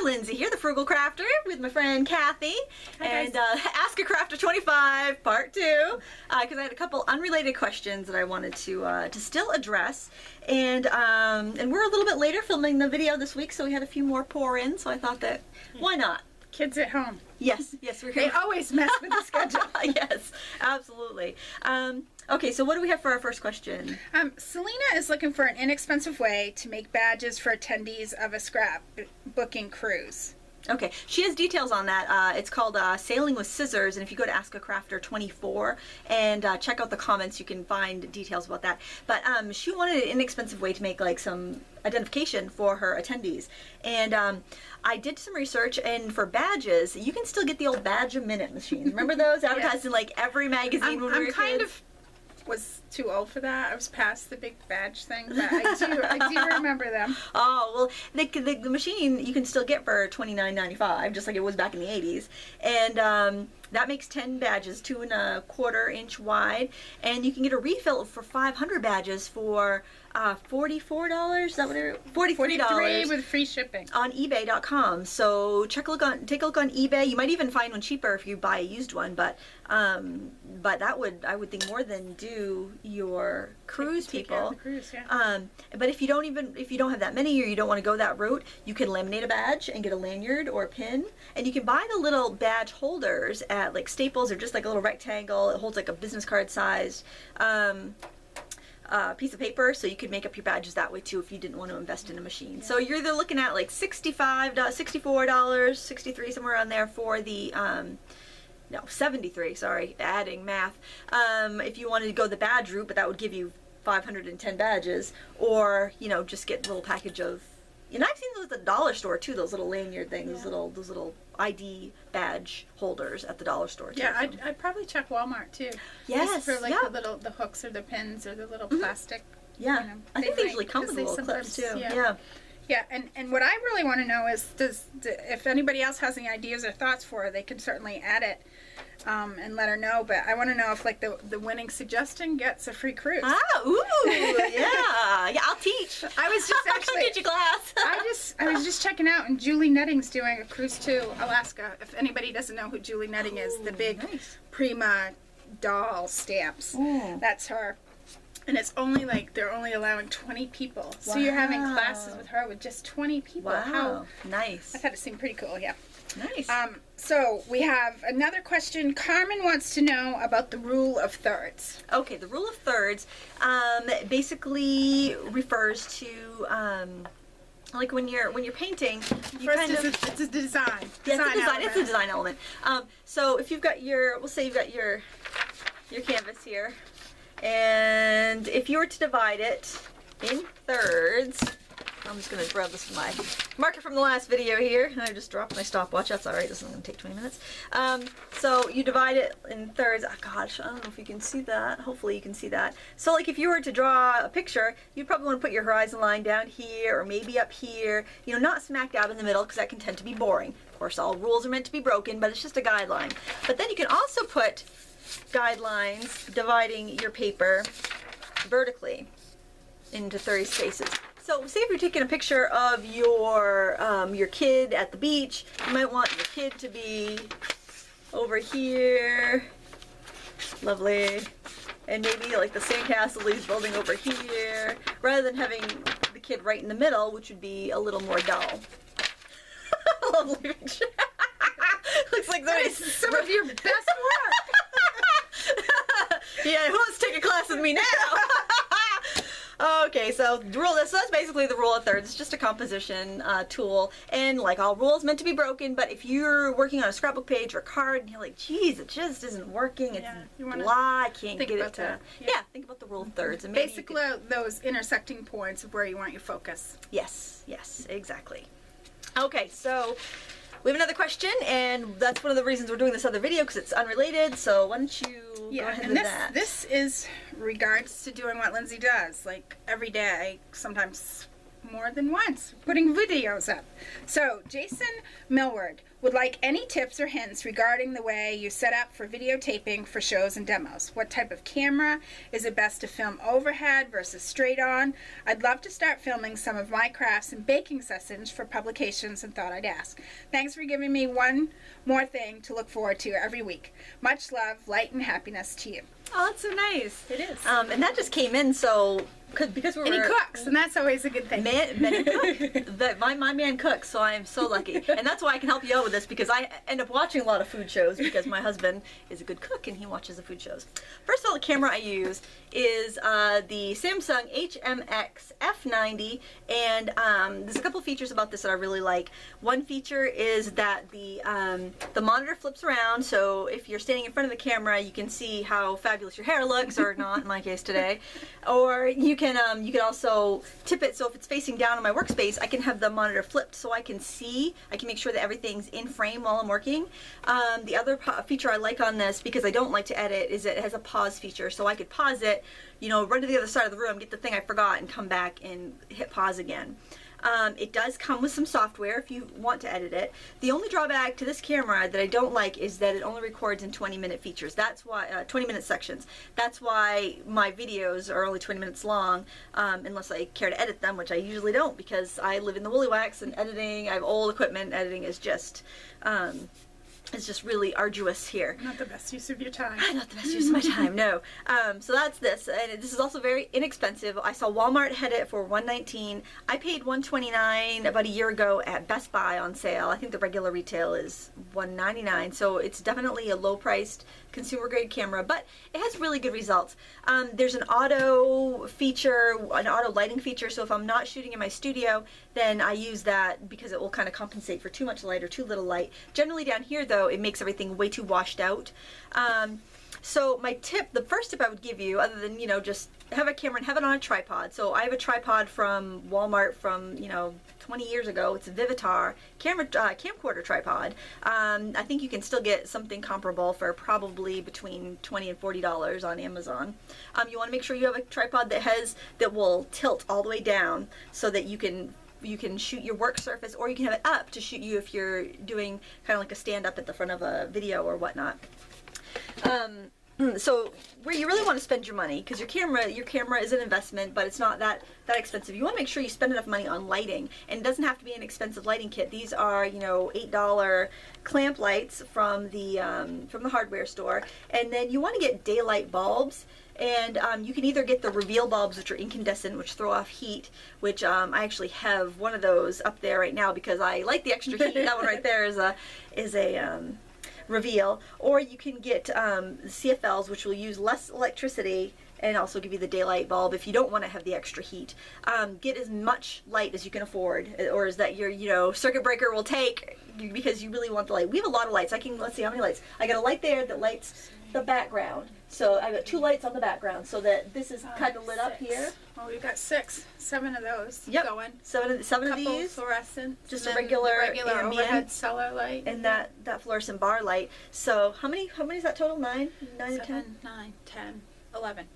Lindsay here, the Frugal Crafter, with my friend Kathy. Hi, and guys. Ask a Crafter 25 Part 2, because I had a couple unrelated questions that I wanted to still address. And we're a little bit later filming the video this week, so we had a few more pour in, so I thought that, why not? Kids at home. Yes, we're They always mess with the schedule. Yes, absolutely. Okay, so what do we have for our first question? Selena is looking for an inexpensive way to make badges for attendees of a scrapbooking cruise. Okay, she has details on that. It's called Sailing with Scissors, and if you go to Ask a Crafter 24 and check out the comments, you can find details about that. But she wanted an inexpensive way to make like some identification for her attendees. And I did some research, and for badges, you can still get the old Badge a Minute machines. Remember those? Advertised in like every magazine when we were kids? Was too old for that. I was past the big badge thing, but I do remember them. Oh, well, the machine you can still get for $29.95, just like it was back in the 80s. And that makes 10 badges, 2 1/4 inch wide. And you can get a refill for 500 badges for $44. Is that what it is? $43 with free shipping on eBay.com. So take a look on eBay. You might even find one cheaper if you buy a used one, but that would, I would think, more than do your cruise people. Take care of the cruise, yeah. But if you don't have that many, or you don't want to go that route, you can laminate a badge and get a lanyard or a pin, and you can buy the little badge holders at like Staples, or just like a little rectangle. It holds like a business card sized piece of paper, so you could make up your badges that way too if you didn't want to invest in a machine. Yeah. So you're either looking at like $65, $64, $63, somewhere around there for the no, 73, sorry, adding math. If you wanted to go the badge route, but that would give you 510 badges, or, you know, just get a little package of, and I've seen those at the dollar store too, those little lanyard things, yeah. those little ID badge holders at the dollar store too. Yeah, I'd probably check Walmart too. Yes, just for like the hooks or the pins or the little plastic. Yeah, you know, I think they usually come with little clips too. Yeah. Yeah, and what I really want to know is, if anybody else has any ideas or thoughts for her, they can certainly add it and let her know. But I want to know if like the winning suggestion gets a free cruise. Ah, ooh, yeah, I'll teach. I was just actually I'll teach a class. I was just checking out, and Julie Netting's doing a cruise to Alaska. If anybody doesn't know who Julie Netting is, the big Prima doll stamps. Ooh. That's her. And it's only like, they're only allowing 20 people. Wow. So you're having classes with her with just 20 people. Wow. How nice. I thought it seemed pretty cool, yeah. Nice. So we have another question. Carmen wants to know about the rule of thirds. Okay, the rule of thirds basically refers to like when you're painting, you it's a design. It's a design element. So if you've got we'll say you've got your canvas here. And if you were to divide it in thirds, I'm just going to grab this from my marker from the last video here, and I just dropped my stopwatch. That's all right. This is going to take 20 minutes. So you divide it in thirds. Oh gosh, I don't know if you can see that. Hopefully you can see that. So like if you were to draw a picture, you'd probably want to put your horizon line down here, or maybe up here. You know, not smack dab in the middle, because that can tend to be boring. Of course, all rules are meant to be broken, but it's just a guideline. But then you can also put guidelines dividing your paper vertically into 30 spaces. So say if you're taking a picture of your kid at the beach, you might want your kid to be over here, lovely, and maybe like the sandcastle he's building over here, rather than having the kid right in the middle, which would be a little more dull. Lovely picture. Looks like some of your best work. Yeah, who wants to take a class with me now? Okay, so that's basically the rule of thirds. It's just a composition tool, and like all rules, meant to be broken. But if you're working on a scrapbook page or a card, and you're like, geez, it just isn't working. It's blah, I can't get it to. Yeah, think about the rule of thirds, and maybe basically those intersecting points of where you want your focus. Yes, exactly. Okay, so we have another question, and that's one of the reasons we're doing this other video, because it's unrelated. So why don't you go ahead with that? This is regards to doing what Lindsay does, like every day, sometimes more than once, putting videos up. So Jason Millward would like any tips or hints regarding the way you set up for videotaping for shows and demos. What type of camera is it best to film overhead versus straight on? I'd love to start filming some of my crafts and baking sessions for publications and thought I'd ask. Thanks for giving me one more thing to look forward to every week. Much love, light, and happiness to you. Oh, that's so nice. It is. And that just came in so because we were. And he cooks, and that's always a good thing. Man cook. My man cooks, so I am so lucky, and that's why I can help you out with this, because I end up watching a lot of food shows because my husband is a good cook and he watches the food shows. First of all, the camera I use is the Samsung HMX F90, and there's a couple features about this that I really like. One feature is that the monitor flips around, so if you're standing in front of the camera, you can see how fabulous your hair looks, or not in my case today, or you can also tip it so if it's facing down on my workspace, I can have the monitor flipped so I can see. I can make sure that everything's in frame while I'm working. The other feature I like on this, because I don't like to edit, is that it has a pause feature, so I could pause it, run to the other side of the room, get the thing I forgot, and come back and hit pause again. It does come with some software if you want to edit it. The only drawback to this camera that I don't like is that it only records in 20-minute features. That's why 20-minute sections. That's why my videos are only 20 minutes long, unless I care to edit them, which I usually don't, because I live in the woolly wax and editing. I have old equipment. Editing is just it's just really arduous here. Not the best use of your time. Not the best use of my time, no. So that's this, and this is also very inexpensive. I saw Walmart had it for $119. I paid $129 about a year ago at Best Buy on sale. I think the regular retail is $199, so it's definitely a low-priced consumer-grade camera, but it has really good results. There's an auto feature, an auto lighting feature, so if I'm not shooting in my studio, then I use that because it will kind of compensate for too much light or too little light. Generally down here, though, it makes everything way too washed out. So my tip, the first tip I would give you, other than, just have a camera and have it on a tripod. So I have a tripod from Walmart from, 20 years ago. It's a Vivitar camcorder tripod. I think you can still get something comparable for probably between $20 and $40 on Amazon. You want to make sure you have a tripod that will tilt all the way down so that you can shoot your work surface, or you can have it up to shoot you if you're doing kind of like a stand-up at the front of a video or whatnot. So where you really want to spend your money, because your camera is an investment, but it's not that expensive. You want to make sure you spend enough money on lighting, and it doesn't have to be an expensive lighting kit. These are $8 clamp lights from the hardware store, and then you want to get daylight bulbs. And you can either get the reveal bulbs, which are incandescent, which throw off heat, which I actually have one of those up there right now because I like the extra heat. That one right there is a reveal. Or you can get CFLs, which will use less electricity and also give you the daylight bulb if you don't want to have the extra heat. Get as much light as you can afford, or as that your circuit breaker will take, because you really want the light. We have a lot of lights. Let's see how many lights. I got a light there that lights the background. So I've got 2 lights on the background, so that this is kind of lit up here. Well, we've got 7 of those going. Seven of these. Fluorescent. Just a regular ambient overhead cellar light. And that fluorescent bar light. So how many is that total? 9 or 10? 7, 9, 10, 11.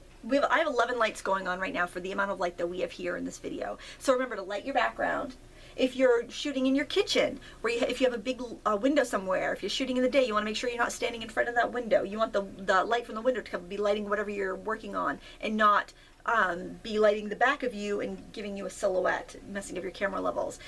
I have 11 lights going on right now for the amount of light that we have here in this video. So remember to light your background. If you're shooting in your kitchen, if you have a big window somewhere, if you're shooting in the day, you want to make sure you're not standing in front of that window. You want the light from the window to be lighting whatever you're working on, and not be lighting the back of you and giving you a silhouette, messing up your camera levels.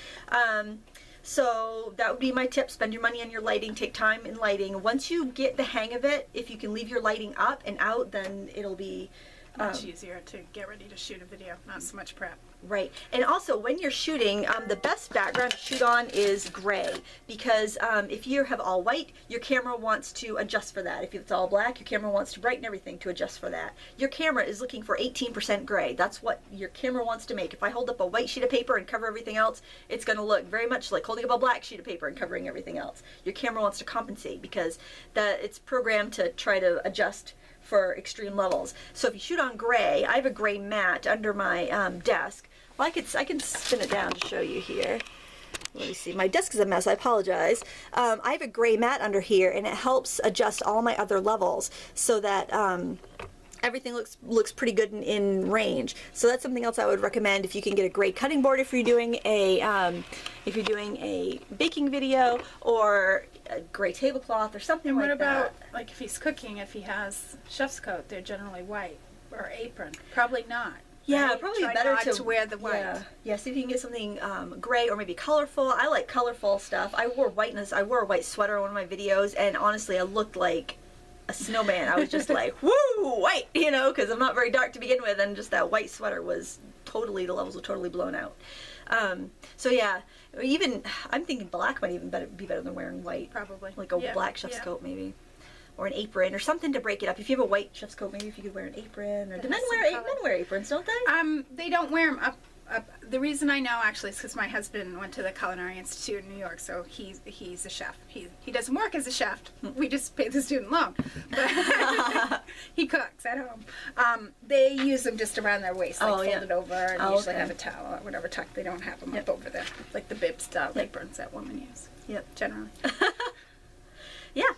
So that would be my tip. Spend your money on your lighting. Take time in lighting. Once you get the hang of it, if you can leave your lighting up and out, then it'll be much easier to get ready to shoot a video. Not so much prep. Right. And also, when you're shooting, the best background to shoot on is gray, because if you have all white, your camera wants to adjust for that. If it's all black, your camera wants to brighten everything to adjust for that. Your camera is looking for 18% gray. That's what your camera wants to make. If I hold up a white sheet of paper and cover everything else, it's going to look very much like holding up a black sheet of paper and covering everything else. Your camera wants to compensate, because it's programmed to try to adjust for extreme levels. So if you shoot on gray, I have a gray mat under my desk. Well, I can spin it down to show you here. Let me see. My desk is a mess. I apologize. I have a gray mat under here, and it helps adjust all my other levels so that everything looks pretty good in range. So that's something else I would recommend if you can get a great cutting board if you're doing a baking video, or a gray tablecloth or something like that. And what about like if he's cooking? If he has chef's coat, they're generally white, or apron. Probably not. Yeah, right? probably Try better not to wear the white. Yeah, see if you can get something gray or maybe colorful. I like colorful stuff. I wore a white sweater in one of my videos, and honestly, I looked like a snowman. I was just like, woo, white, you know, because I'm not very dark to begin with, and just that white sweater was the levels were totally blown out. So yeah, even, I'm thinking black might even be better than wearing white. Probably. Like a black chef's coat maybe. Or an apron, or something to break it up. If you have a white chef's coat, maybe if you could wear an apron. Or do men wear aprons, don't they? They don't wear them up. The reason I know actually is because my husband went to the Culinary Institute in New York, so he's a chef. He doesn't work as a chef. We just pay the student loan, but he cooks at home. They use them just around their waist, like folded over, and they usually have a towel or whatever tucked. They don't have them up over there, like the bib style aprons that women use. Yep, generally. Yeah,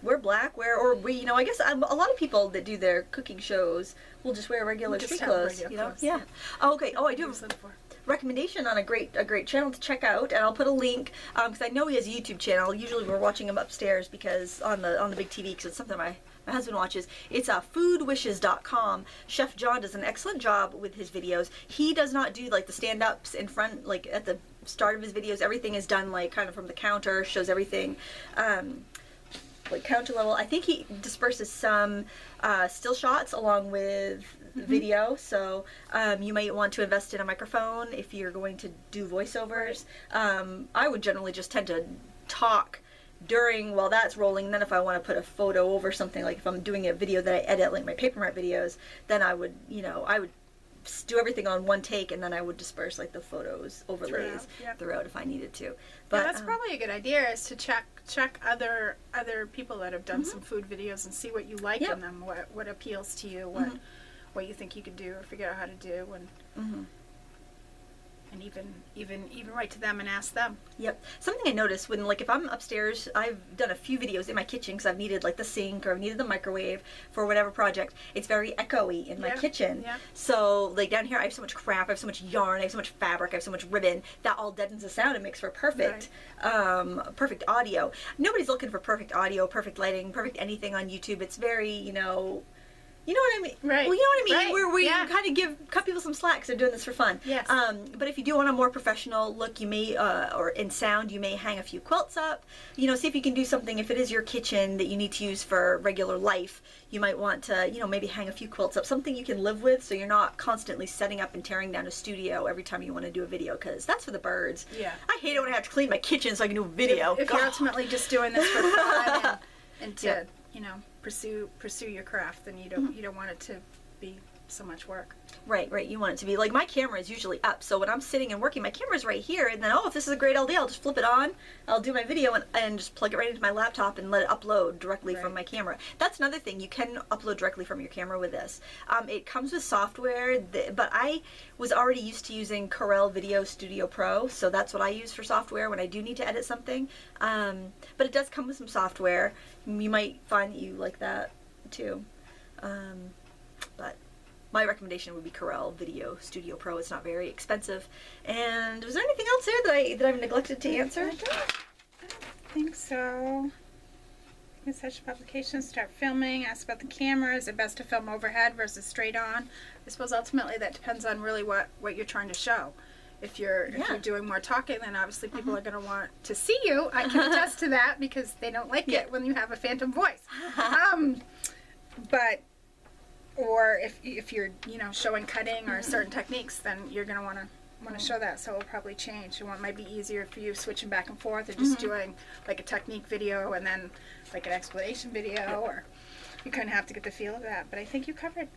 we're black. I guess a lot of people that do their cooking shows will just wear regular street clothes. Yeah. Oh, okay. Oh, I do have a recommendation on a great channel to check out, and I'll put a link because I know he has a YouTube channel. Usually we're watching him upstairs because on the big TV, because it's something my husband watches. It's foodwishes.com. Chef John does an excellent job with his videos. He does not do like the stand-ups in front, like at the start of his videos. Everything is done like kind of from the counter, shows everything. Like counter level. I think he disperses some still shots along with video, so you might want to invest in a microphone if you're going to do voiceovers. I would generally just tend to talk while that's rolling, and then if I want to put a photo over something, like if I'm doing a video that I edit, like my paper mart videos, then I would do everything on one take, and then I would disperse like the photos overlays throughout if I needed to. But that's probably a good idea, is to check other people that have done some food videos and see what you like in them, what appeals to you, what you think you could do or figure out how to do, and even write to them and ask them. Yep. Something I noticed when, like, if I'm upstairs, I've done a few videos in my kitchen because I've needed like the sink or I've needed the microwave for whatever project. It's very echoey in my kitchen. Yeah. So like down here, I have so much crap, I have so much yarn, I have so much fabric, I have so much ribbon that all deadens the sound and makes for perfect audio. Nobody's looking for perfect audio, perfect lighting, perfect anything on YouTube. It's very, you know what I mean? Right. Well, you know what I mean? Right. Where we kind of cut people some slack because they're doing this for fun. Yes. But if you do want a more professional look, you may, or in sound, you may hang a few quilts up. See if you can do something. If it is your kitchen that you need to use for regular life, you might want to, maybe hang a few quilts up. Something you can live with, so you're not constantly setting up and tearing down a studio every time you want to do a video, because that's for the birds. Yeah. I hate it when I have to clean my kitchen so I can do a video. If you're ultimately just doing this for fun and to, pursue your craft, then you don't want it to be so much work. Right. You want it to be like, my camera is usually up, so when I'm sitting and working, my camera's right here, and then if this is a great LD, I'll just flip it on, I'll do my video and just plug it right into my laptop and let it upload directly from my camera. That's another thing, you can upload directly from your camera with this. It comes with software, but I was already used to using Corel Video Studio Pro, so that's what I use for software when I do need to edit something. But it does come with some software. You might find that you like that too. But my recommendation would be Corel Video Studio Pro. It's not very expensive. And was there anything else there that I've neglected to answer? I don't think so. You set up applications, start filming, ask about the camera. Is it best to film overhead versus straight on? I suppose ultimately that depends on really what you're trying to show. If you're doing more talking, then obviously people are going to want to see you. I can attest to that because they don't like it when you have a phantom voice. Or if you're showing cutting or certain techniques, then you're going to want to show that. So it'll probably change. It might be easier for you switching back and forth, or just doing like a technique video and then like an explanation video, or you kind of have to get the feel of that. But I think you covered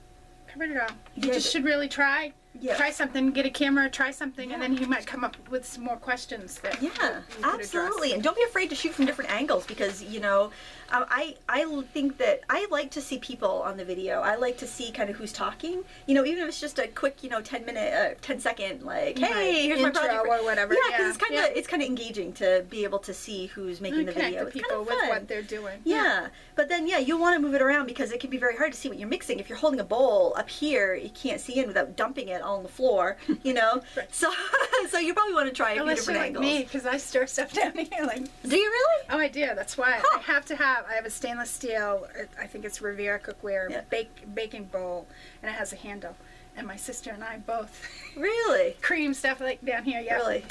it all. You just should really try Yeah. try something, get a camera, try something, and then he might come up with some more questions that Yeah, you could absolutely. address. And don't be afraid to shoot from different angles because, you know, I think that I like to see people on the video. I like to see kind of who's talking. You know, even if it's just a quick, you know, 10 second, like, hey, here's Intro my project. or whatever. Yeah, because Yeah, it's kind of engaging to be able to see who's making the connect video. the It's kind people of with fun. what they're doing. Yeah, but then you'll want to move it around because it can be very hard to see what you're mixing. If you're holding a bowl up here, you can't see in without dumping it all on the floor. You know, Right. so you probably want to try a few Unless different you're like angles. me, because I store stuff down here. Like, Do you really? oh, I do. That's why I have I have a stainless steel, I think it's Weirich cookware, Yeah. baking bowl, and it has a handle. And my sister and I both Really? cream stuff like down here. Yeah. Really?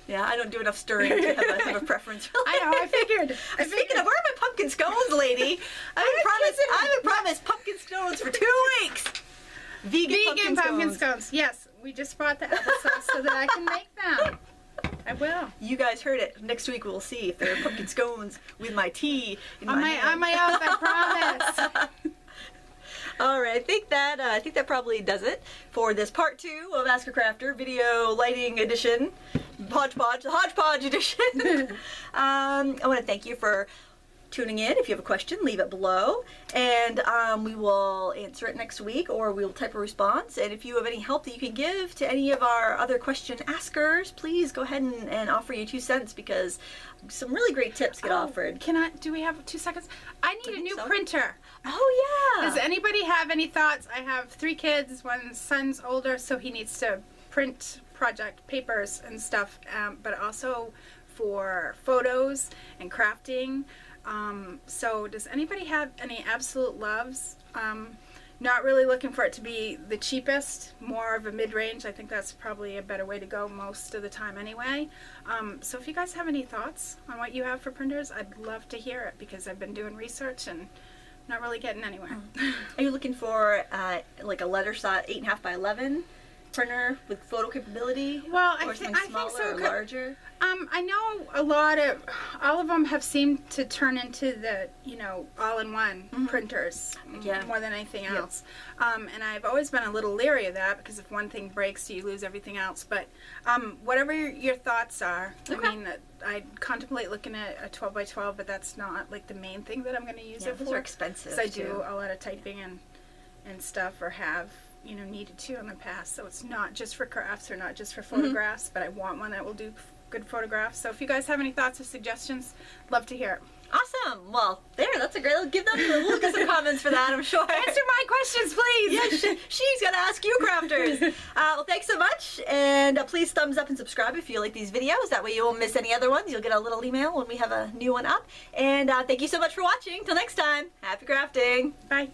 Yeah, I don't do enough stirring to have a preference. Really. I know. I figured. Speaking of, where are my pumpkin scones, lady? I haven't promised pumpkin scones for 2 weeks. Vegan pumpkin scones. Yes, we just brought the applesauce so that I can make them. I will. You guys heard it. Next week we'll see if there are pumpkin scones with my tea in my hand. On my own, I promise. All right, I think that probably does it for this part 2 of Ask a Crafter video lighting edition, hodgepodge edition. I want to thank you for tuning in. If you have a question, leave it below, and we will answer it next week, or we'll type a response. And if you have any help that you can give to any of our other question askers, please go ahead and offer your 2 cents, because some really great tips get offered. Do we have 2 seconds? I need a new so. printer. Oh yeah. Does anybody have any thoughts? I have 3 kids. One son's older, so he needs to print project papers and stuff, but also for photos and crafting. So does anybody have any absolute loves? Not really looking for it to be the cheapest, more of a mid-range. I think that's probably a better way to go most of the time anyway. So if you guys have any thoughts on what you have for printers, I'd love to hear it, because I've been doing research and not really getting anywhere. Are you looking for like a letter size 8.5 by 11 printer with photo capability? Well, or I something think smaller so. or larger? I know all of them have seemed to turn into the, all-in-one printers Yeah. more than anything Yep. else. And I've always been a little leery of that, because if one thing breaks, you lose everything else. But whatever your thoughts are, Okay. I mean, I contemplate looking at a 12 by 12, but that's not like the main thing that I'm going to use Yeah, it those for. are expensive. Because I do too. a lot of typing and stuff, or have needed to in the past. So it's not just for crafts or not just for photographs, but I want one that will do good photographs. So if you guys have any thoughts or suggestions, love to hear it. Awesome. Well, that's a great. We'll get some comments for that, I'm sure. Answer my questions, please. Yeah, she's gonna ask you, crafters. Well, thanks so much, and please thumbs up and subscribe if you like these videos. That way you won't miss any other ones. You'll get a little email when we have a new one up. And thank you so much for watching. Till next time, happy crafting. Bye.